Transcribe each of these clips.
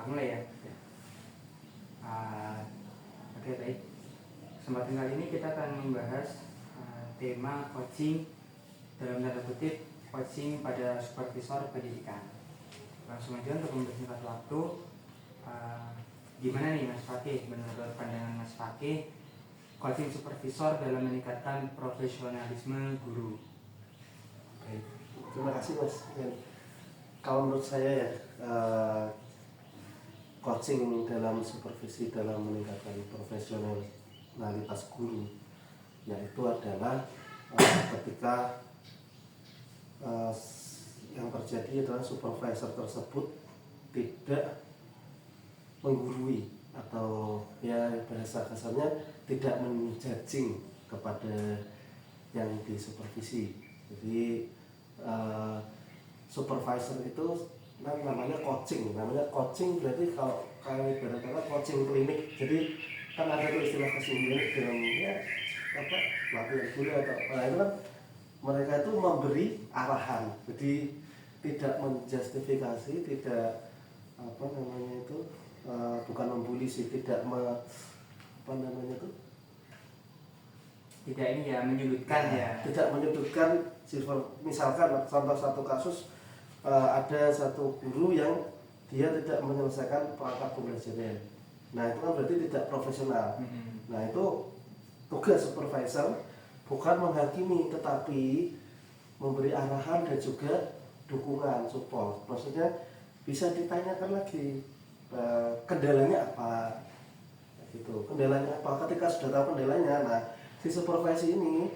Aku mulai ya. Oke, baik. Kesempatan kali ini kita akan membahas tema coaching, dalam tanda kutip coaching pada supervisor pendidikan. Langsung aja untuk mempersingkat waktu, gimana nih Mas Fakih, menurut pandangan Mas Fakih, coaching supervisor dalam meningkatkan profesionalisme guru? Baik, terima kasih Mas. Kalau menurut saya ya, coaching dalam supervisi dalam meningkatkan profesionalitas guru, yaitu adalah ketika yang terjadi adalah supervisor tersebut tidak menggurui atau ya bahasa kasarnya tidak menjudging kepada yang disupervisi. Jadi supervisor itu namanya coaching berarti kalau ibarat kata coaching klinik. Jadi kan ada tuh istilah coaching klinik dalam pelatihan guru atau itu kan mereka itu memberi arahan, jadi tidak menjustifikasi, tidak bukan membuli sih, tidak menyudutkan ya. Tidak menyudutkan. Misalkan contoh satu kasus, ada satu guru yang dia tidak menyelesaikan perangkat pembelajaran. Nah itu kan berarti tidak profesional. Nah itu tugas supervisor bukan menghakimi, tetapi memberi arahan dan juga dukungan, support. Maksudnya bisa ditanyakan lagi kendalanya apa, gitu. Kendalanya apa? Ketika sudah tahu kendalanya, nah si supervisi ini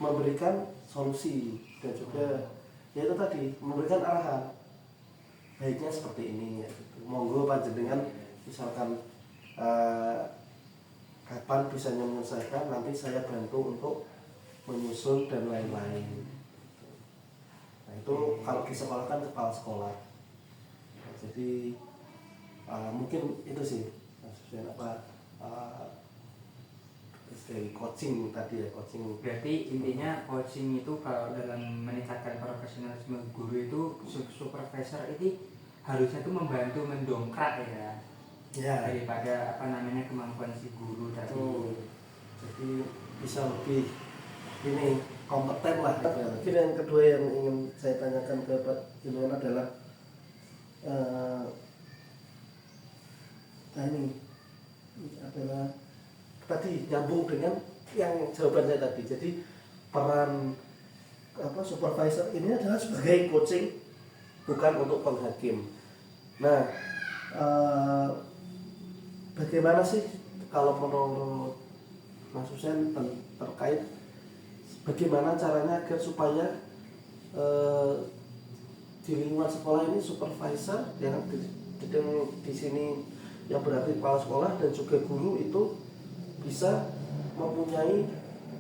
memberikan solusi dan juga yaitu tadi memberikan arahan, baiknya seperti ini, gitu. Monggo panjenengan misalkan kapan bisa menyelesaikan, nanti saya bantu untuk menyusun dan lain-lain. Nah itu kalau di sekolah kan kepala sekolah. Nah, jadi mungkin itu sih maksudnya dari coaching tadi ya, coaching. Berarti intinya coaching itu kalau dalam meningkatkan profesionalisme guru itu supervisor ini harusnya tuh membantu mendongkrak ya, daripada kemampuan si guru tadi. Jadi bisa lebih kompeten lah. Mungkin yang kedua yang ingin saya tanyakan ke Pak Junun adalah tadi nyambung dengan yang jawaban saya tadi. Jadi peran supervisor ini adalah sebagai coaching, bukan untuk penghakim. Nah, bagaimana sih kalau menurut Mas Husen terkait bagaimana caranya agar supaya di lingkungan sekolah ini supervisor yang di sini yang berarti kepala sekolah dan juga guru itu bisa mempunyai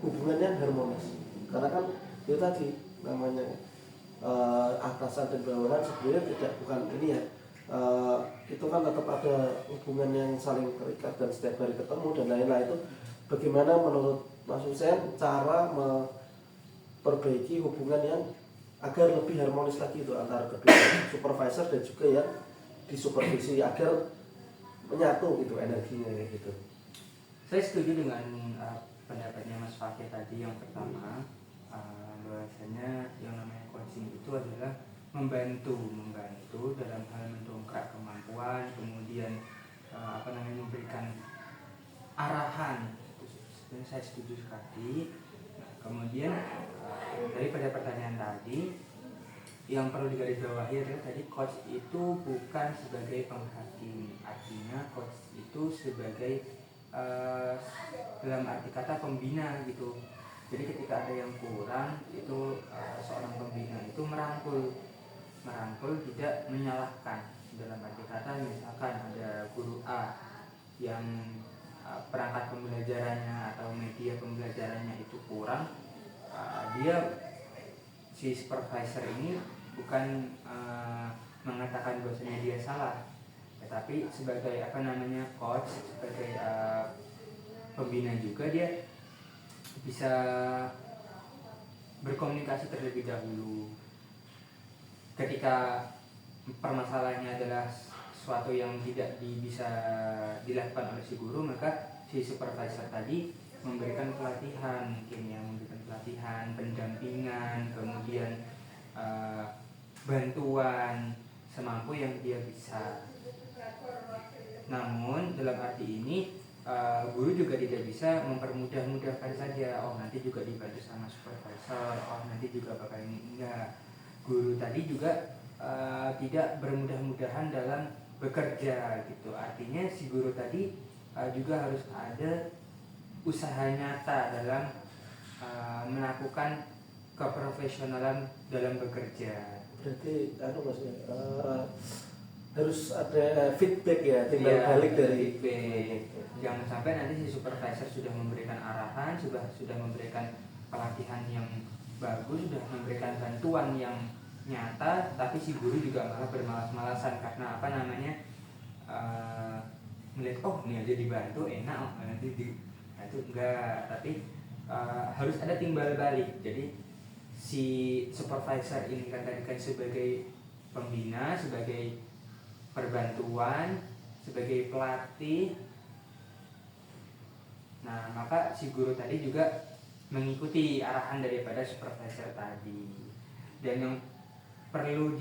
hubungan yang harmonis. Karena kan itu tadi namanya atasan dan bawahan sebenarnya bukan ini ya, itu kan tetap ada hubungan yang saling terikat dan setiap hari ketemu dan lain-lain. Itu bagaimana menurut Mas Husen cara memperbaiki hubungan yang agar lebih harmonis lagi itu antara kedua supervisor dan juga yang disupervisi agar menyatu gitu energinya gitu. Saya setuju dengan pendapatnya Mas Fakih tadi. Yang pertama, bahwasanya yang namanya coaching itu adalah membantu dalam hal mendongkrak kemampuan, kemudian memberikan arahan. Itu saya setuju sekali. Nah, kemudian daripada pertanyaan tadi, yang perlu digarisbawahi adalah tadi coach itu bukan sebagai penghakim, artinya coach itu sebagai dalam arti kata pembina gitu. Jadi ketika ada yang kurang itu seorang pembina itu merangkul, tidak menyalahkan. Dalam arti kata misalkan ada guru A yang perangkat pembelajarannya atau media pembelajarannya itu kurang, si supervisor ini bukan mengatakan bahwasanya dia salah, tetapi sebagai coach, sebagai pembina juga dia bisa berkomunikasi terlebih dahulu. Ketika permasalahannya adalah sesuatu yang tidak bisa dilakukan oleh si guru, maka si supervisor tadi memberikan pelatihan, mungkin ya memberikan pelatihan, pendampingan, kemudian bantuan semampu yang dia bisa. Namun dalam arti ini guru juga tidak bisa mempermudah-mudahkan saja. Oh nanti juga dibantu sama supervisor, oh nanti juga bakal ini, enggak. Guru tadi juga tidak bermudah-mudahan dalam bekerja gitu. Artinya si guru tadi juga harus ada usaha nyata dalam melakukan keprofesionalan dalam bekerja. Berarti maksudnya harus ada feedback ya, timbal balik dari feedback. Jangan sampai nanti si supervisor sudah memberikan arahan, sudah memberikan pelatihan yang bagus, sudah memberikan bantuan yang nyata, tapi si guru juga malah bermalas-malasan karena apa namanya melihat oh ini aja dibantu enak, nanti nah, itu enggak. Tapi harus ada timbal balik. Jadi si supervisor ini kan tadi kan sebagai pembina, sebagai perbantuan, sebagai pelatih. Nah, maka si guru tadi juga mengikuti arahan daripada supervisor tadi. Dan yang perlu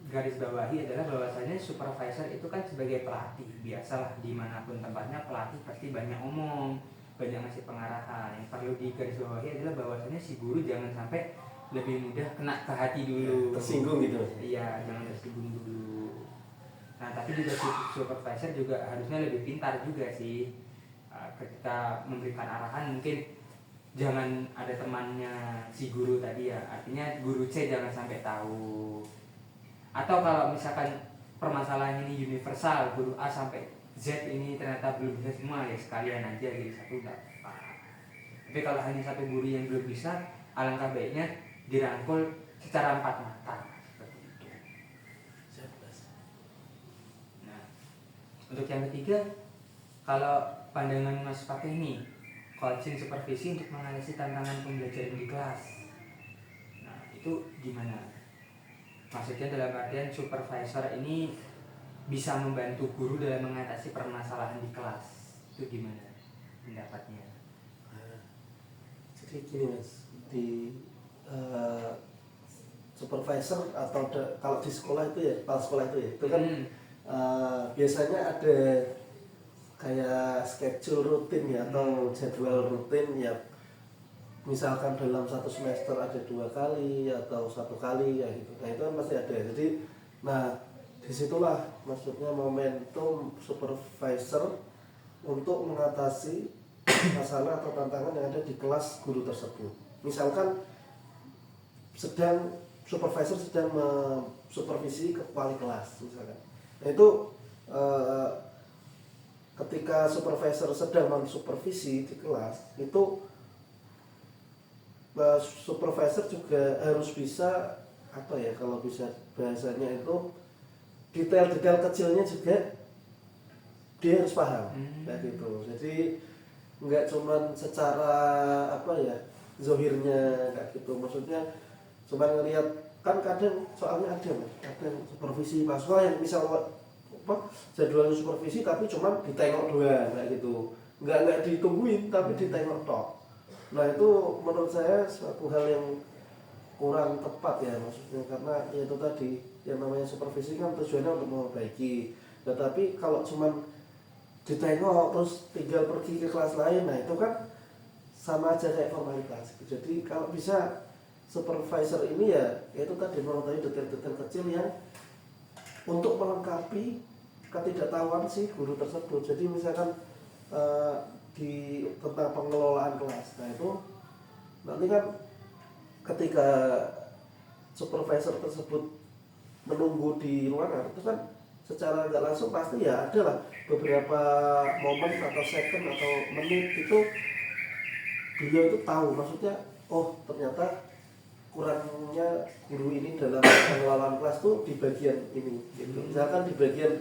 garis bawahi adalah bahwasanya supervisor itu kan sebagai pelatih. Biasalah dimanapun tempatnya pelatih pasti banyak omong, banyak ngasih pengarahan. Yang perlu digarisbawahi adalah bahwasanya si guru jangan sampai lebih mudah kena ke hati dulu, tersinggung gitu. Iya, jangan tersinggung dulu. Nah, tapi juga supervisor juga harusnya lebih pintar juga sih ketika memberikan arahan. Mungkin jangan ada temannya si guru tadi ya, artinya guru C jangan sampai tahu. Atau kalau misalkan permasalahan ini universal, guru A sampai Z ini ternyata belum bisa semua, ya sekalian aja jadi satu enggak apa-apa. Tapi kalau hanya satu guru yang belum bisa, alangkah baiknya dirangkul secara empat mata seperti itu. Nah, untuk yang ketiga, kalau pandangan Mas Fakih ini, coaching supervisi untuk mengatasi tantangan pembelajaran di kelas. Nah, itu gimana? Maksudnya dalam artian supervisor ini bisa membantu guru dalam mengatasi permasalahan di kelas. Itu gimana pendapatnya? Jadi gini Mas, di supervisor atau kalau di sekolah itu ya, kepala sekolah itu ya, itu kan biasanya ada kayak schedule rutin ya, atau jadwal rutin ya. Misalkan dalam satu semester ada 2 kali atau 1 kali ya gitu. Nah itu kan pasti ada. Jadi, nah disitulah maksudnya momentum supervisor untuk mengatasi masalah atau tantangan yang ada di kelas guru tersebut. Misalkan supervisor sedang supervisi ke wali kelas misalkan. Nah itu ketika supervisor sedang mensupervisi di kelas, itu supervisor juga harus bisa kalau bisa bahasanya itu detail-detail kecilnya juga dia harus paham kayak gitu. Jadi nggak cuman secara zohirnya kayak gitu, maksudnya cuman ngelihat, kan kadang soalnya ada supervisi mahasiswa yang misal jadwal supervisi tapi cuman ditengok doang kayak gitu, nggak ditungguin tapi ditengok tok. Nah itu menurut saya suatu hal yang kurang tepat ya, maksudnya karena ya itu tadi yang namanya supervisi kan tujuannya untuk memperbaiki. Tetapi kalau cuman ditengok terus tinggal pergi ke kelas lain, nah itu kan sama aja kayak formalitas. Jadi kalau bisa supervisor ini ya itu tadi mengetahui detail-detail kecil yang untuk melengkapi ketidaktahuan si guru tersebut. Jadi misalkan tentang pengelolaan kelas, nah itu nanti kan ketika supervisor tersebut menunggu di ruangan itu kan secara nggak langsung pasti ya ada lah beberapa momen atau second atau menit itu beliau itu tahu, maksudnya oh ternyata kurangnya guru ini dalam pengelolaan kelas tuh di bagian ini gitu. Misalkan di bagian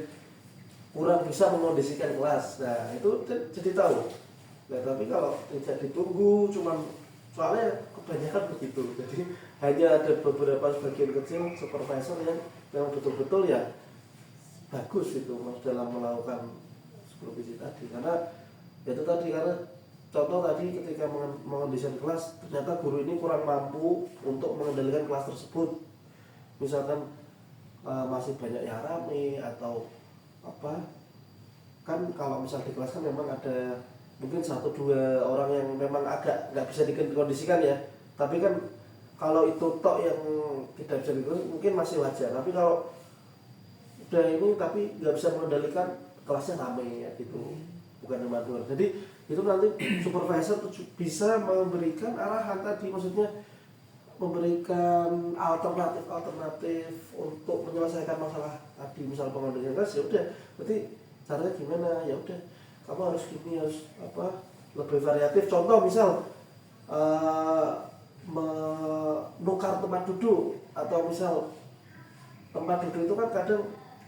kurang bisa mengondisikan kelas, nah itu jadi tahu. Nah tapi kalau tidak ditunggu, cuman soalnya kebanyakan begitu, jadi hanya ada beberapa sebagian kecil supervisor yang betul-betul ya bagus itu Mas dalam melakukan supervisi tadi, karena itu tadi, karena contoh tadi ketika mendesain kelas ternyata guru ini kurang mampu untuk mengendalikan kelas tersebut, misalkan masih banyak yang rame atau apa, kan kalau misal di kelas kan memang ada mungkin 1-2 orang yang memang agak nggak bisa dikondisikan ya, tapi kan kalau itu tok yang tidak bisa dikondisikan mungkin masih wajar, tapi kalau udah ini tapi nggak bisa mengendalikan kelasnya rame ya gitu, bukan manual. Jadi itu nanti supervisor bisa memberikan arahan tadi, maksudnya memberikan alternatif untuk menyelesaikan masalah tadi, misal pengendalian kelas ya udah, berarti caranya gimana, ya udah kamu harus gini, harus apa, lebih variatif. Contoh misal menukar tempat duduk, atau misal tempat duduk itu kan kadang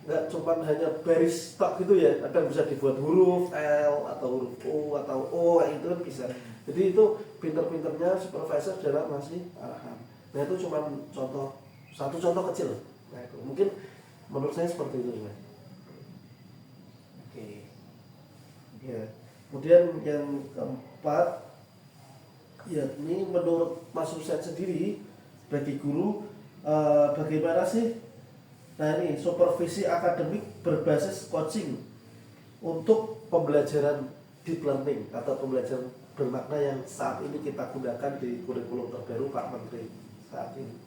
nggak cuma hanya baris tok gitu ya, kadang bisa dibuat huruf L atau huruf U atau O, kayak gitu kan bisa. Jadi itu pinter-pinternya supervisor dalam ngasih arahan. Nah itu cuma satu contoh kecil. Nah itu mungkin menurut saya seperti itu ya. Oke. Ya. Kemudian yang keempat, ya ini menurut Mas Husain sendiri bagi guru, bagaimana sih? Nah ini supervisi akademik berbasis coaching untuk pembelajaran deep learning atau pembelajaran bermakna yang saat ini kita gunakan di kurikulum terbaru Pak Menteri saat ini.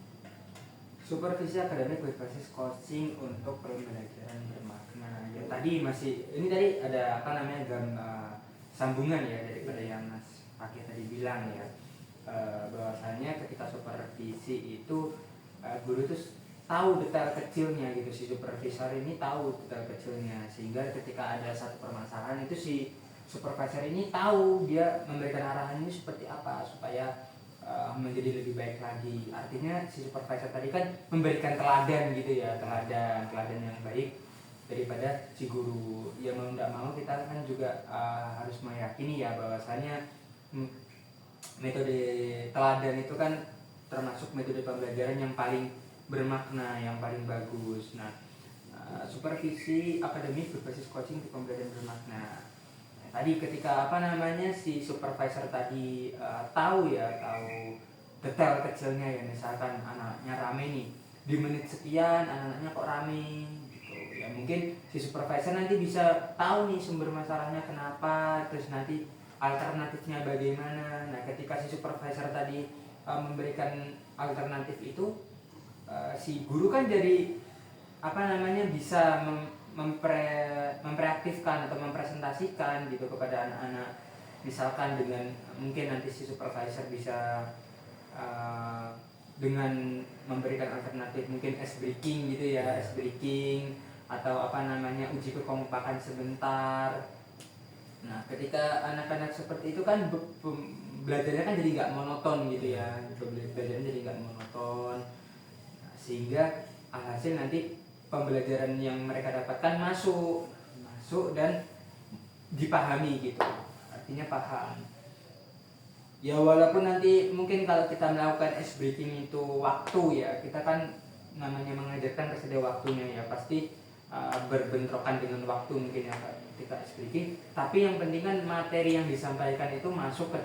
Supervisi akademik berbasis coaching untuk pembelajaran bermakna. Ya tadi ini tadi ada apa namanya sambungan ya daripada yang Mas Fakih tadi bilang ya, bahwasanya ketika supervisi itu guru itu tahu detail kecilnya gitu, si supervisor ini tahu detail kecilnya, sehingga ketika ada satu permasalahan itu si supervisor ini tahu dia memberikan arahan ini seperti apa supaya menjadi lebih baik lagi. Artinya si supervisor tadi kan memberikan teladan gitu ya, teladan yang baik daripada si guru. Ya mau tidak mau kita kan juga harus meyakini ya bahwasanya metode teladan itu kan termasuk metode pembelajaran yang paling bermakna, yang paling bagus. Nah, supervisi akademik berbasis coaching untuk pembelajaran bermakna. Nah, tadi ketika si supervisor tadi tahu detail kecilnya ya, misalkan anaknya rame nih di menit sekian, anak-anaknya kok rame gitu ya, mungkin si supervisor nanti bisa tahu nih sumber masalahnya kenapa, terus nanti alternatifnya bagaimana. Nah ketika si supervisor tadi memberikan alternatif itu, si guru kan jadi bisa mempreaktifkan atau mempresentasikan gitu kepada anak-anak, misalkan dengan mungkin nanti si supervisor bisa dengan memberikan alternatif mungkin ice breaking gitu ya, ice breaking atau uji kekompakan sebentar. Nah ketika anak-anak seperti itu kan belajarnya kan jadi nggak monoton gitu ya, belajarnya jadi nggak monoton, sehingga hasil nanti pembelajaran yang mereka dapatkan masuk dan dipahami gitu, artinya paham. Ya walaupun nanti mungkin kalau kita melakukan ice breaking itu waktu ya, kita kan namanya mengajarkan tersedia waktunya ya, pasti berbentrokan dengan waktu mungkin ya ketika ice breaking. Tapi yang penting kan materi yang disampaikan itu masuk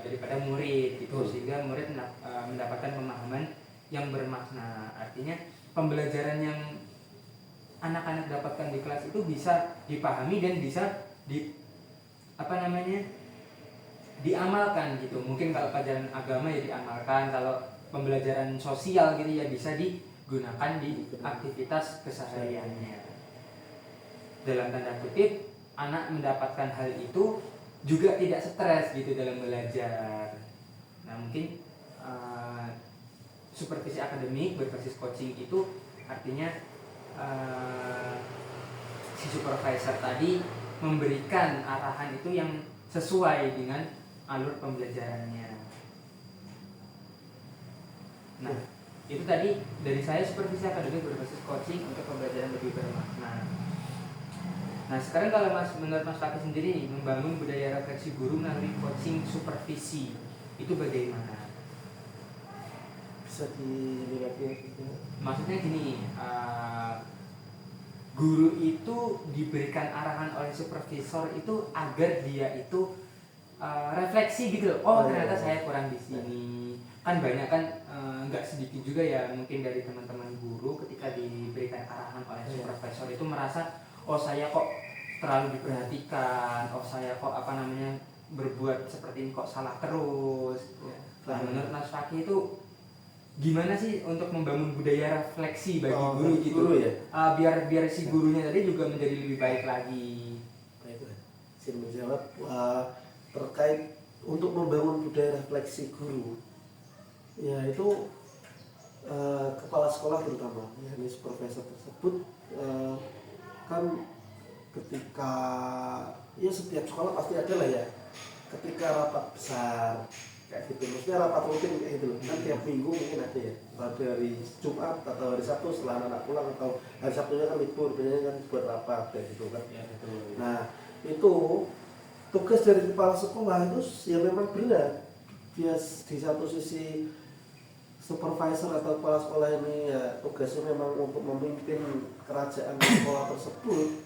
daripada murid gitu, sehingga murid mendapatkan pemahaman yang bermakna. Artinya pembelajaran yang anak-anak dapatkan di kelas itu bisa dipahami dan bisa diamalkan gitu. Mungkin kalau pelajaran agama ya diamalkan, kalau pembelajaran sosial gitu ya bisa digunakan di aktivitas kesehariannya. Dalam tanda kutip, anak mendapatkan hal itu juga tidak stres gitu dalam belajar. Nah mungkin supervisi akademik berbasis coaching itu artinya si supervisor tadi memberikan arahan itu yang sesuai dengan alur pembelajarannya. Nah itu tadi dari saya, supervisi akademik berbasis coaching untuk pembelajaran lebih bermakna. Nah sekarang kalau menurut Mas Fakih sendiri nih, membangun budaya refleksi guru melalui coaching supervisi itu bagaimana? Bisa dilihat ya. Maksudnya gini, guru itu diberikan arahan oleh supervisor itu agar dia itu refleksi gitu loh. Oh ternyata saya kurang di sini. Kan banyak kan nggak sedikit juga ya mungkin dari teman-teman guru ketika diberikan arahan oleh supervisor itu merasa oh saya kok terlalu diperhatikan, oh saya kok apa namanya berbuat seperti ini kok salah terus. Nah menurut Mas Fakih itu gimana sih untuk membangun budaya refleksi bagi guru gitu? Guru ya? Biar si gurunya tadi juga menjadi lebih baik lagi. Baiklah, saya menjawab terkait untuk membangun budaya refleksi guru. Ya itu kepala sekolah terutama, yakni supervisor tersebut kan ketika ya setiap sekolah pasti ada lah ya. Ketika rapat besar kayak gitu, maksudnya rapat rutin kayak gitu kan tiap minggu mungkin ada ya, pada hari Jumat atau hari Sabtu setelah anak pulang atau hari Sabtunya kan libur, biasanya kan buat rapat kayak gitu kan ya, betul. Nah itu tugas dari kepala sekolah itu ya memang berat. Dia di satu sisi supervisor atau kepala sekolah ini ya tugasnya memang untuk memimpin kerajaan sekolah tersebut,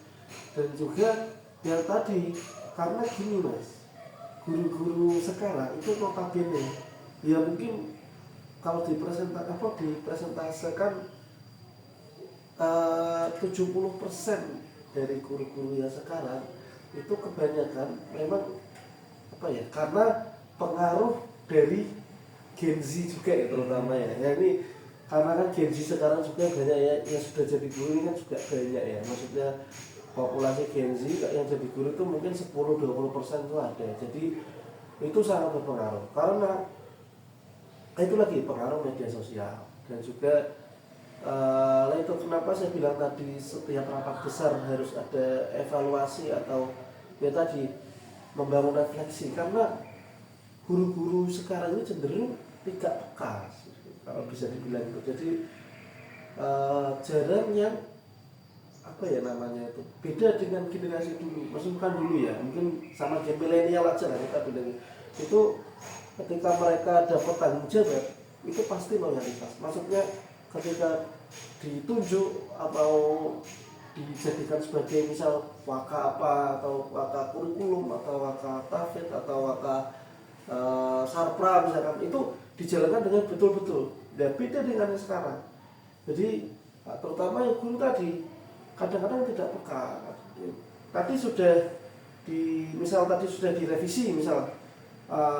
dan juga yang tadi karena gini Mas, guru-guru sekarang itu notabene ya mungkin kalau dipresentasikan 70% dari guru-guru yang sekarang itu kebanyakan memang apa ya, karena pengaruh dari Gen Z juga ya terutama ya. Ya ini karena kan Gen Z sekarang juga banyak ya yang sudah jadi guru ini kan juga banyak ya, maksudnya populasi Gen Z yang jadi guru itu mungkin 10-20% itu ada. Jadi itu sangat berpengaruh karena itu lagi pengaruh media sosial, dan juga itu kenapa saya bilang tadi setiap rapat besar harus ada evaluasi atau ya tadi membangun refleksi, karena guru-guru sekarang ini cenderung tidak peka kalau bisa dibilang itu. Jadi jarang yang apa ya namanya itu beda dengan generasi dulu, maksudnya bukan dulu ya, mungkin sama gen milenial aja lah kita bilang itu, ketika mereka dapat tanggung jawab itu pasti loyalitas, maksudnya ketika ditunjuk atau dijadikan sebagai misal waka apa atau waka kurikulum atau waka tafid atau waka sarpra misalkan, itu dijalankan dengan betul-betul. Dan beda dengan yang sekarang. Jadi terutama yang guru tadi kadang-kadang tidak peka. Tadi sudah tadi sudah direvisi misal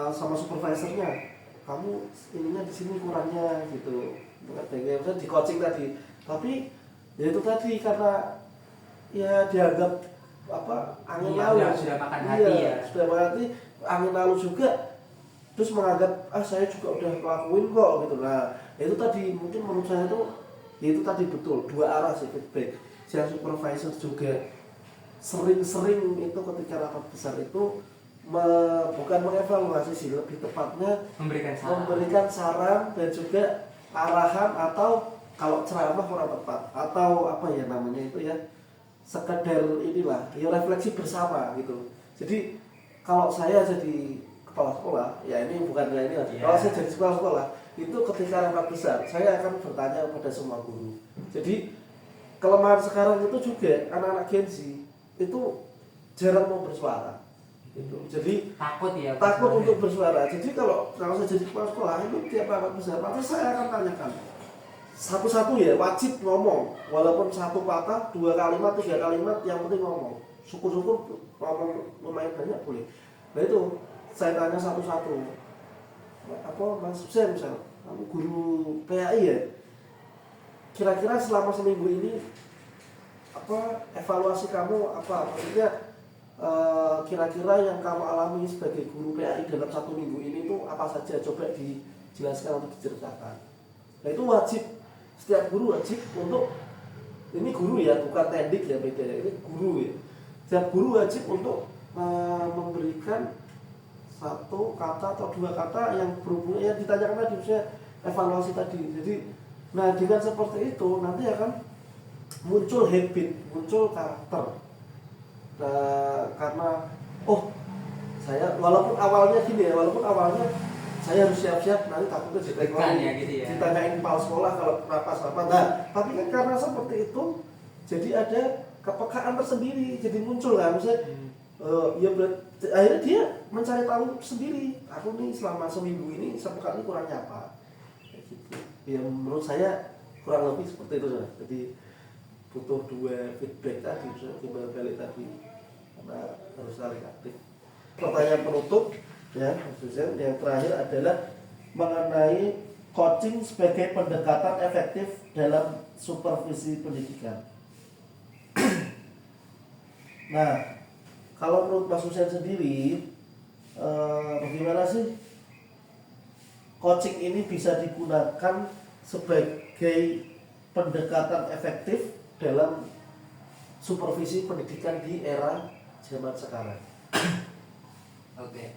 sama supervisornya, kamu ininya di sini kurangnya gitu. Misalnya di coaching tadi. Tapi ya itu tadi karena ya dianggap apa angin lalu, sudah makan hati ya. Sudah makan hati, angin lalu juga. Terus menganggap saya juga udah ngelakuin kok gitu. Nah itu tadi mungkin menurut saya itu ya itu tadi betul dua arah sih feedback. Yang supervisor juga sering-sering itu ketika rapat besar itu bukan mengevaluasi sih, lebih tepatnya memberikan saran dan juga arahan, atau kalau ceramah kurang tepat, atau apa ya namanya itu ya, sekedar inilah ya refleksi bersama gitu. Jadi kalau saya jadi kepala sekolah, ya ini bukan ini lagi. Kalau saya jadi kepala sekolah, itu ketika rapat besar, saya akan bertanya kepada semua guru. Jadi kelemahan sekarang itu juga anak-anak Gen Z itu jarang mau bersuara. Gitu. Jadi takut untuk bersuara. Jadi kalau saya jadi kepala sekolah itu tiap rapat besar, pasti saya akan tanyakan satu-satu ya, wajib ngomong, walaupun satu patah, 2 kalimat, 3 kalimat, yang penting ngomong. Syukur-syukur ngomong lumayan banyak boleh. Nah itu saya tanya satu-satu. Apa Mas Hussein misal, kamu guru PAI ya? Kira-kira selama seminggu ini apa evaluasi kamu apa? Maksudnya kira-kira yang kamu alami sebagai guru PAI dalam 1 minggu ini tuh apa saja? Coba dijelaskan atau diceritakan. Nah itu wajib, setiap guru wajib untuk, ini guru ya, bukan tendik ya, beda ya, ini guru ya. Setiap guru wajib untuk memberikan 1 kata atau 2 kata yang berhubungan yang ditanyakan tadi, misalnya evaluasi tadi. Jadi, nah dengan seperti itu nanti akan muncul habit, muncul karakter. Nah, karena saya walaupun awalnya gini ya, saya harus siap-siap nanti takutnya ya, gitu ya. ditanyain kepala sekolah kalau rapat. Nah, tapi kan karena seperti itu jadi ada kepekaan tersendiri, jadi muncul kan, misalnya ya akhirnya dia mencari tahu sendiri, aku nih selama seminggu ini sepekan ini kurangnya apa, kayak gitu. Ya menurut saya kurang lebih seperti itu saudara. Jadi butuh dua feedback tadi, timbal balik tadi, karena harus saling aktif. Pertanyaan penutup ya, khususnya yang terakhir adalah mengenai coaching sebagai pendekatan efektif dalam supervisi pendidikan. Nah, kalau menurut Mas Hussein sendiri, bagaimana sih coaching ini bisa digunakan sebagai pendekatan efektif dalam supervisi pendidikan di era zaman sekarang? Oke,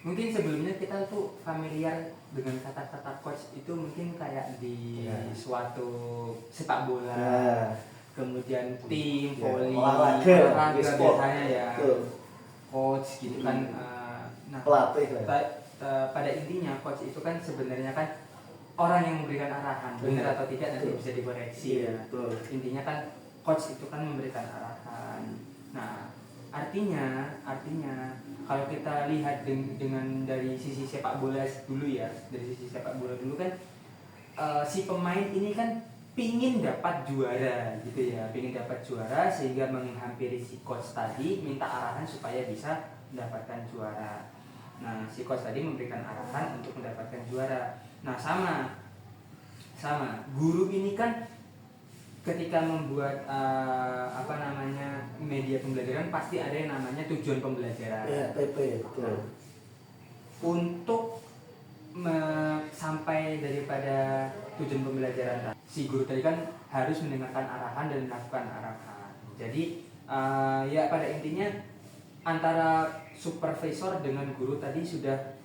mungkin sebelumnya kita tuh familiar dengan kata-kata coach itu mungkin kayak di suatu sepak bola, kemudian tim, voli, olahraga biasanya ya, coach gitu kan. Nah, pelatih pada intinya coach itu kan sebenarnya kan orang yang memberikan arahan, benar atau tidak nanti bisa dikoreksi ya. Intinya kan coach itu kan memberikan arahan. Nah, artinya kalau kita lihat dengan dari sisi sepak bola dulu ya, dari sisi sepak bola dulu kan si pemain ini kan pingin dapat juara gitu ya, pingin dapat juara sehingga menghampiri si coach tadi minta arahan supaya bisa mendapatkan juara. Nah, si coach tadi memberikan arahan untuk mendapatkan juara. Nah, sama guru ini kan ketika membuat media pembelajaran pasti ada yang namanya tujuan pembelajaran. Ya, PP. Untuk sampai daripada tujuan pembelajaran, si guru tadi kan harus mendengarkan arahan dan melakukan arahan. Jadi ya pada intinya antara supervisor dengan guru tadi sudah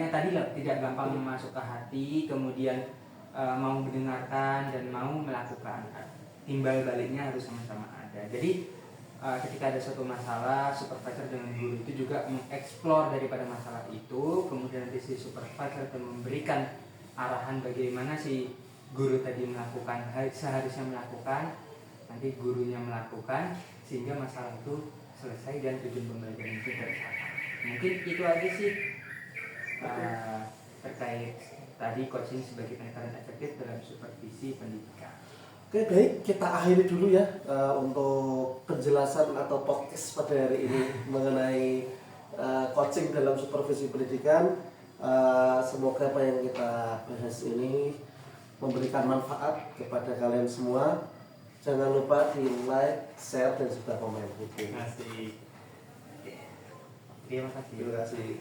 tadi lah tidak gampang masuk ke hati, kemudian mau mendengarkan dan mau melakukan. Timbal baliknya harus sama-sama ada. Jadi ketika ada suatu masalah, supervisor dengan guru itu juga mengeksplor daripada masalah itu, kemudian nanti si supervisor akan memberikan arahan bagaimana si guru tadi melakukan, seharusnya melakukan, nanti gurunya melakukan sehingga masalah itu selesai dan tujuan pembelajaran itu tercapai. Mungkin itu aja sih terkait tadi coaching sebagai pendekatan efektif dalam supervisi pendidikan. Oke, baik, kita akhiri dulu ya untuk penjelasan atau podcast pada hari ini mengenai coaching dalam supervisi pendidikan. Semoga apa yang kita bahas ini memberikan manfaat kepada kalian semua. Jangan lupa di like, share, dan juga komen. Terima kasih. Terima kasih.